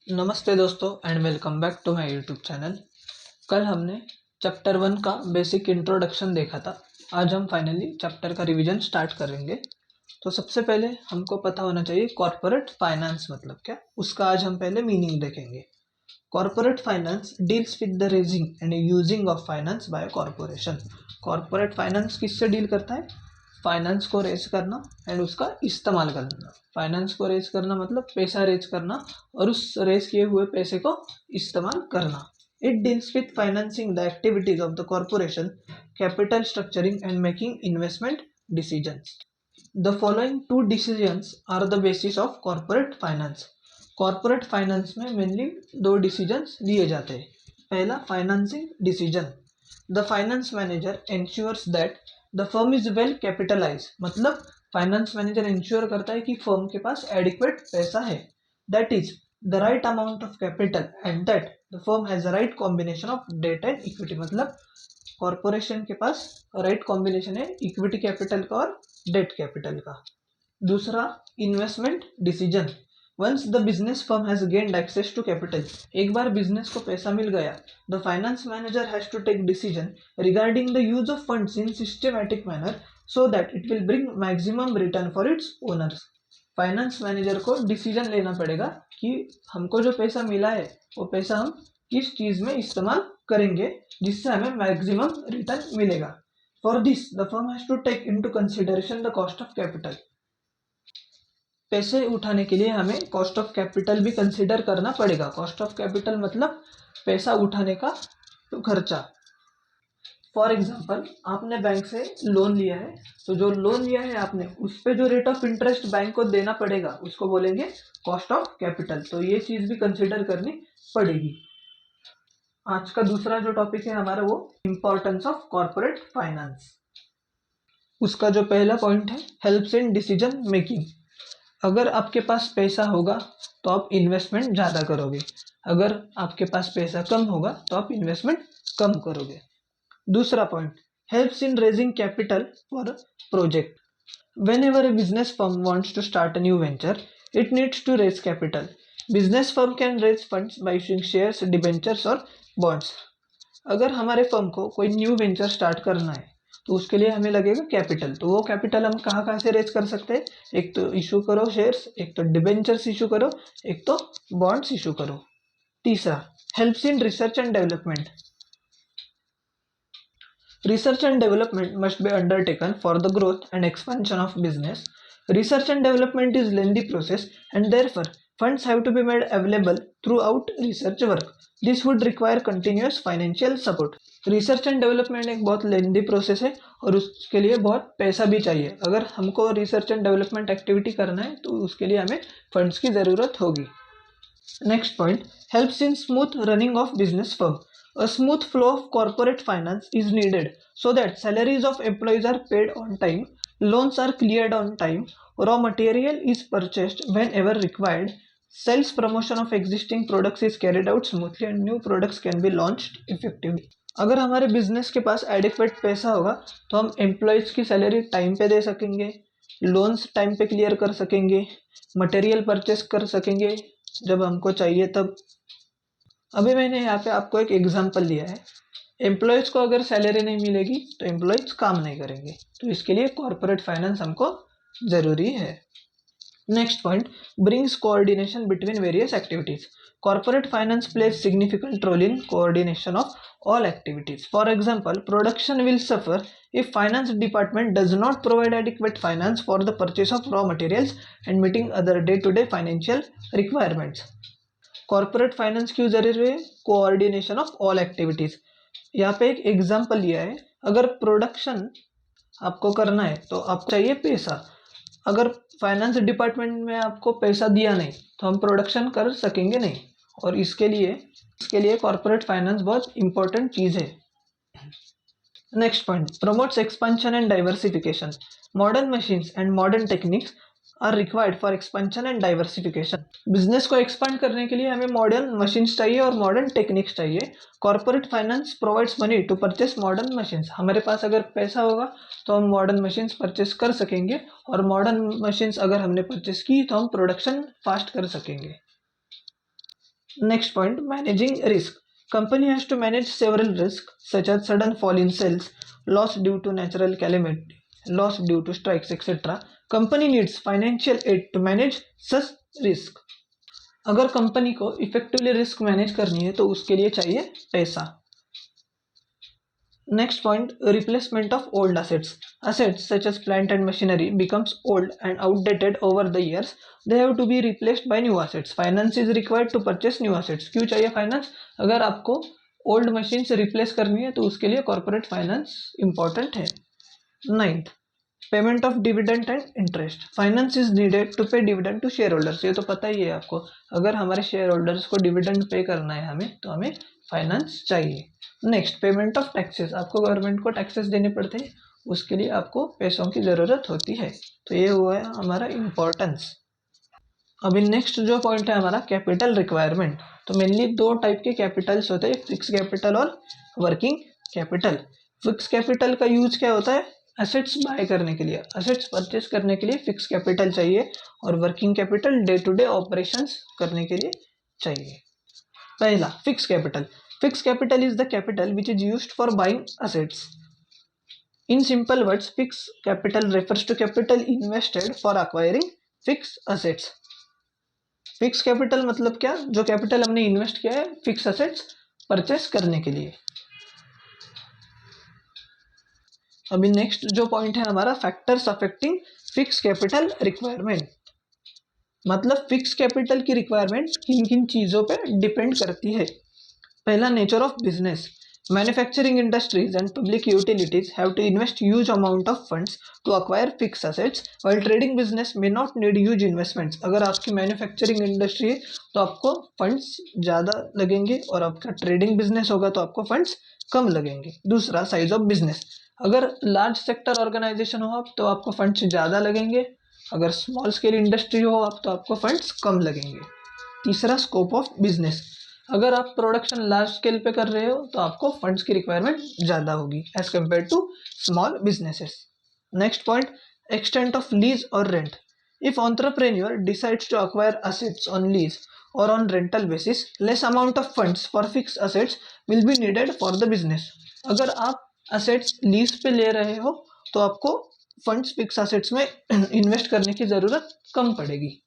नमस्ते दोस्तों and welcome back to my YouTube channel. कल हमने चैप्टर 1 का बेसिक इंट्रोडक्शन देखा था। आज हम फाइनली चैप्टर का रिवीजन स्टार्ट करेंगे। तो सबसे पहले हमको पता होना चाहिए कॉर्पोरेट फाइनेंस मतलब क्या। उसका आज हम पहले मीनिंग देखेंगे। Corporate finance deals with the raising and using of finance by corporation. Corporate finance किससे डील करता है? फाइनेंस को रेज करना एंड उसका इस्तेमाल करना। फाइनेंस को रेज करना मतलब पैसा रेज करना और उस रेज किए हुए पैसे को इस्तेमाल करना। It deals with financing the activities of the corporation, capital structuring and making investment decisions. The following two decisions are the basis of corporate finance. Corporate finance में मेनली दो डिसीजंस लिए जाते हैं। पहला financing decision. The finance manager ensures that the firm is well capitalise, मतलब finance manager ensure करता है कि फर्म के पास एडिक्वेट पैसा है, that is the right amount of capital and that the firm has the right combination of debt and equity. मतलब corporation के पास राइट कॉम्बिनेशन है इक्विटी कैपिटल का और डेट कैपिटल का। दूसरा investment decision. Once the business firm has gained access to capital, एक बार बिजनेस को पैसा मिल गया, the finance manager has to take decision regarding the use of funds in systematic manner so that it will bring maximum return for it's owners. Finance manager को decision लेना पड़ेगा कि हमको जो पैसा मिला है वो पैसा हम किस चीज में इस्तेमाल करेंगे जिससे हमें मैक्सिमम रिटर्न मिलेगा। For this the firm has to take into consideration the cost of capital. पैसे उठाने के लिए हमें कॉस्ट ऑफ कैपिटल भी कंसिडर करना पड़ेगा। कॉस्ट ऑफ कैपिटल मतलब पैसा उठाने का तो खर्चा। फॉर एग्जाम्पल आपने बैंक से लोन लिया है, तो जो लोन लिया है आपने उस पर जो रेट ऑफ इंटरेस्ट बैंक को देना पड़ेगा उसको बोलेंगे कॉस्ट ऑफ कैपिटल। तो ये चीज भी कंसिडर करनी पड़ेगी। आज का दूसरा जो टॉपिक है हमारा वो इम्पोर्टेंस ऑफ कॉर्पोरेट फाइनेंस। उसका जो पहला पॉइंट है हेल्प्स इन डिसीजन मेकिंग। अगर आपके पास पैसा होगा तो आप इन्वेस्टमेंट ज़्यादा करोगे, अगर आपके पास पैसा कम होगा तो आप इन्वेस्टमेंट कम करोगे। दूसरा point helps in raising capital for project. Whenever a business firm wants to start a new venture it needs to raise capital. Business firm can raise funds by issuing shares, debentures और bonds. अगर हमारे firm को कोई new venture start करना है तो उसके लिए हमें लगेगा कैपिटल। तो वो कैपिटल हम कहाँ कहाँ से रेज कर सकते हैं? एक तो इशू करो शेयर्स, एक तो डिबेंचर्स इशू करो, एक तो बॉन्ड्स इशू करो। तीसरा helps in research and development. Research and development must be undertaken for the growth and expansion of business. Research and development is lengthy process and therefore funds have to be made available throughout research work. This would require continuous financial support. Research and development एक बहुत lengthy process है और उसके लिए बहुत पैसा भी चाहिए। अगर हमको रिसर्च एंड डेवलपमेंट एक्टिविटी करना है तो उसके लिए हमें फंड्स की ज़रूरत होगी। Next point helps in smooth running of business firm. A smooth flow of corporate finance is needed so that salaries of employees are paid on time, loans are cleared on time, raw material is purchased whenever required, sales promotion of existing products is carried out smoothly and new products can be launched effectively. अगर हमारे business के पास adequate पैसा होगा तो हम employees की salary time पे दे सकेंगे, लोन्स टाइम पे क्लियर कर सकेंगे, मटेरियल परचेस कर सकेंगे जब हमको चाहिए तब। अभी मैंने यहाँ पे आपको एक एग्जांपल दिया है। एम्प्लॉयज़ को अगर सैलरी नहीं मिलेगी तो एम्प्लॉयज़ काम नहीं करेंगे, तो इसके लिए कॉर्पोरेट फाइनेंस हमको ज़रूरी है। Next point brings coordination between various activities. Corporate finance plays significant role in coordination of all activities. For example, production will suffer if finance department does not provide adequate finance for the purchase of raw materials and meeting other day-to-day financial requirements. Corporate finance क्यों जरूरी है? Coordination of all activities. यहाँ पे एक example लिया है। अगर production आपको करना है तो आपको चाहिए पैसा। अगर फाइनेंस डिपार्टमेंट में आपको पैसा दिया नहीं तो हम प्रोडक्शन कर सकेंगे नहीं, और इसके लिए कॉर्पोरेट फाइनेंस बहुत इंपॉर्टेंट चीज़ है। Next point promotes expansion and diversification. Modern machines and modern techniques are required for expansion and diversification. Business को एक्सपांड करने के लिए हमें मॉडर्न मशीन्स चाहिए और मॉडर्न टेक्निक्स चाहिए। Corporate finance provides money to purchase modern machines. हमारे पास अगर पैसा होगा तो हम मॉडर्न मशीन्स परचेस कर सकेंगे, और मॉडर्न मशीन्स अगर हमने परचेस की तो हम प्रोडक्शन फास्ट कर सकेंगे। Next point, managing risk. Company has to manage several risks such as sudden fall in sales, loss due to natural calamity, loss due to strikes, etc. Company needs financial aid to manage such risk. अगर company को effectively risk manage करनी है तो उसके लिए चाहिए पैसा. Next point, replacement of old assets. Assets such as plant and machinery becomes old and outdated over the years. They have to be replaced by new assets. Finance is required to purchase new assets. क्यों चाहिए finance? अगर आपको old machine से replace करनी है तो उसके लिए कॉर्पोरेट फाइनेंस इंपॉर्टेंट है. 9th, payment of dividend and interest. Finance is needed to pay dividend to shareholders. ये तो पता ही है आपको, अगर हमारे शेयर होल्डर्स को डिविडेंड पे करना है हमें तो हमें फाइनेंस चाहिए. Next, payment of taxes. आपको गवर्नमेंट को टैक्सेस देने पड़ते हैं, उसके लिए आपको पैसों की ज़रूरत होती है. तो ये हुआ है हमारा इम्पोर्टेंस. अभी नेक्स्ट जो पॉइंट है हमारा कैपिटल रिक्वायरमेंट. तो मेनली दो टाइप के कैपिटल्स होते हैं, फिक्स कैपिटल और वर्किंग कैपिटल. फिक्स कैपिटल का यूज क्या होता है? एसेट्स बाय करने के लिए, एसेट्स परचेस करने के लिए फिक्स कैपिटल चाहिए, और working capital day to day operations करने के लिए चाहिए. पहला, fix capital. Fixed capital is the capital which is used for buying assets. In simple words, fixed capital refers to capital invested for acquiring fixed assets. Fixed capital मतलब क्या? जो capital हमने invest किया है फिक्स असेट्स परचेस करने के लिए. अभी नेक्स्ट जो पॉइंट है हमारा, factors affecting fix capital requirement. मतलब फिक्स कैपिटल की रिक्वायरमेंट किन किन चीज़ों पे डिपेंड करती है. पहला, nature of business. Manufacturing industries and public utilities have to invest huge amount of funds to acquire fix assets, while trading business may not need huge investments. अगर आपकी मैन्युफैक्चरिंग इंडस्ट्री है तो आपको फंड्स ज़्यादा लगेंगे, और आपका ट्रेडिंग बिजनेस होगा तो आपको फंड्स कम लगेंगे. दूसरा, साइज ऑफ बिजनेस. अगर लार्ज सेक्टर ऑर्गेनाइजेशन हो आप तो आपको फंड्स ज़्यादा लगेंगे, अगर स्मॉल स्केल इंडस्ट्री हो आप तो आपको फंड्स कम लगेंगे. तीसरा, स्कोप ऑफ बिजनेस. अगर आप प्रोडक्शन लार्ज स्केल पे कर रहे हो तो आपको फंड्स की रिक्वायरमेंट ज़्यादा होगी as compare to small businesses. Next point, extent of lease और rent. If entrepreneur decides to acquire assets on lease और on rental basis, less amount of funds for fix assets will be needed for the business. अगर आप assets lease पे ले रहे हो तो आपको फंड्स फिक्स असेट्स में इन्वेस्ट करने की ज़रूरत कम पड़ेगी.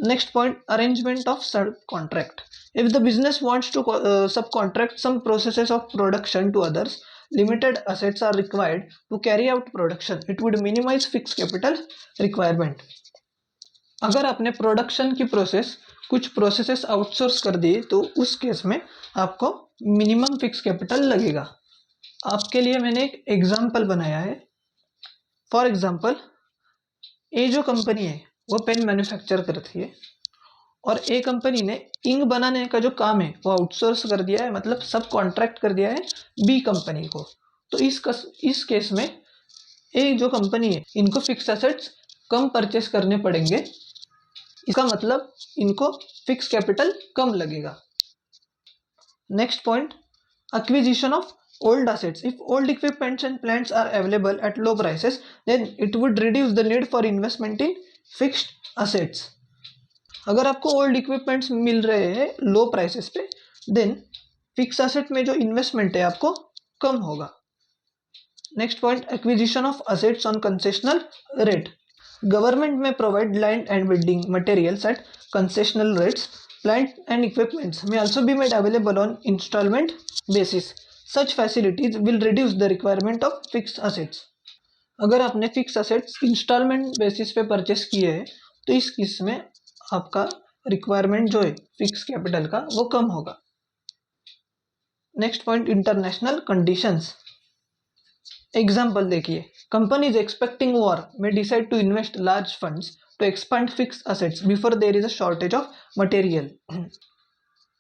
Next point, arrangement of subcontract. If the business wants to subcontract some processes of production to others, limited assets are required to carry out production. It would minimize fixed capital requirement. अगर आपने production की process कुछ processes outsource कर दिए तो उस case में आपको मिनिमम फिक्स कैपिटल लगेगा. आपके लिए मैंने एक एग्जाम्पल बनाया है. फॉर एग्जाम्पल, ये जो कंपनी है वो पेन मैन्युफैक्चर करती है, और ए कंपनी ने इंक बनाने का जो काम है वो आउटसोर्स कर दिया है, मतलब सब कॉन्ट्रैक्ट कर दिया है बी कंपनी को. तो इस केस में ए जो कंपनी है इनको फिक्स एसेट्स कम परचेस करने पड़ेंगे. इसका मतलब इनको फिक्स कैपिटल कम लगेगा. Next point, acquisition of old assets. If old equipments and plants are available at low prices, then it would reduce the need for investment in fixed assets. अगर आपको old equipments मिल रहे हैं low prices पे, then fix asset में जो investment है आपको कम होगा. Next point, acquisition of assets on concessional rate. Government में provide land and building materials at concessional rates. Plant and equipments may also be made available on installment basis. Such facilities will reduce the requirement of fixed assets. अगर आपने fix assets instalment basis पे purchase किए हैं तो इस case में आपका requirement जो है फिक्स कैपिटल का वो कम होगा. Next point, international conditions. Example देखिए, कंपनीज एक्सपेक्टिंग वॉर में decide to invest large funds to expand fixed assets before there is a shortage of material.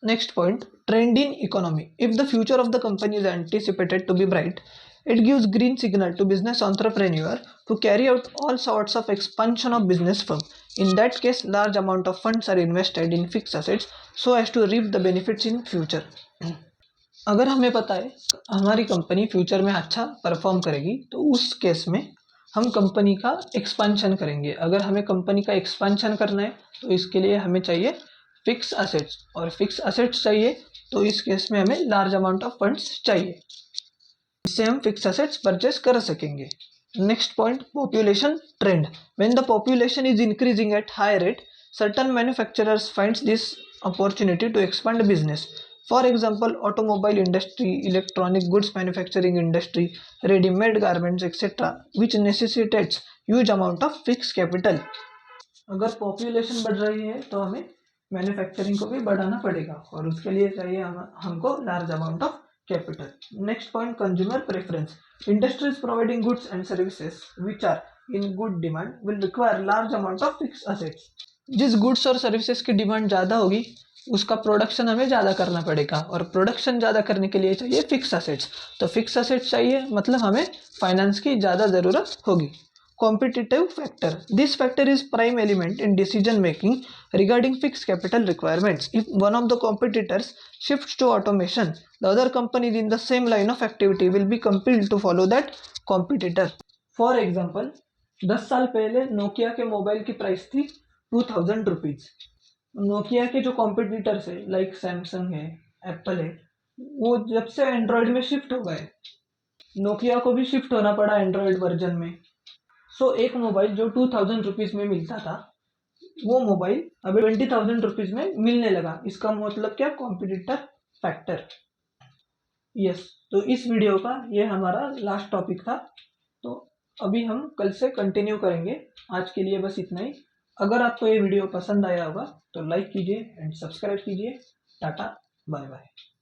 Next point, trend in economy. If the future of the company is anticipated to be bright, it gives green signal to business entrepreneur to carry out all sorts of expansion of business firm. In that case, large amount of funds are invested in fixed assets so as to reap the benefits in future. अगर हमें पता है हमारी company future में अच्छा perform करेगी तो उस केस में हम कंपनी का एक्सपेंशन करेंगे. अगर हमें कंपनी का एक्सपेंशन करना है तो इसके लिए हमें चाहिए फिक्स असेट्स, और फिक्स असेट्स चाहिए तो इस केस में हमें लार्ज अमाउंट ऑफ फंड्स चाहिए, इससे हम फिक्स असेट्स परचेस कर सकेंगे। Next point, population trend. When the population is increasing at high rate, certain manufacturers finds this opportunity to expand business. For example, automobile industry, electronic goods manufacturing industry, ready-made garments, etc., which necessitates huge amount of fixed capital. अगर population बढ़ रही है तो हमें manufacturing को भी बढ़ाना पड़ेगा और उसके लिए चाहिए हमको large amount of capital. Next point, consumer preference. Industries providing goods and services which are in good demand will require large amount of fix assets. जिस गुड्स और सर्विसेज की डिमांड ज़्यादा होगी उसका प्रोडक्शन हमें ज़्यादा करना पड़ेगा और प्रोडक्शन ज़्यादा करने के लिए चाहिए फिक्स असेट्स। तो फिक्स असेट्स चाहिए मतलब हमें फाइनेंस की ज़्यादा ज़रूरत होगी। Competitive factor. This factor is prime element in decision making regarding fixed capital requirements. If one of the competitors shifts to automation, the other companies in the same line of activity will be compelled to follow that competitor. For example, 10 साल पहले Nokia के mobile की price थी 2000 rupees. Nokia के जो competitors है like Samsung है, Apple है, वो जब से एंड्रॉयड में शिफ्ट हो गए, नोकिया को भी शिफ्ट होना पड़ा एंड्रॉयड वर्जन में। एक मोबाइल जो 2000 रुपीज़ में मिलता था वो मोबाइल अभी 20,000 रुपीज़ में मिलने लगा। इसका मतलब क्या, कॉम्पिटिटर फैक्टर। यस, तो इस वीडियो का ये हमारा लास्ट टॉपिक था, तो अभी हम कल से कंटिन्यू करेंगे। आज के लिए बस इतना ही। अगर आपको ये वीडियो पसंद आया होगा तो लाइक कीजिए एंड सब्सक्राइब कीजिए। Tata, bye bye.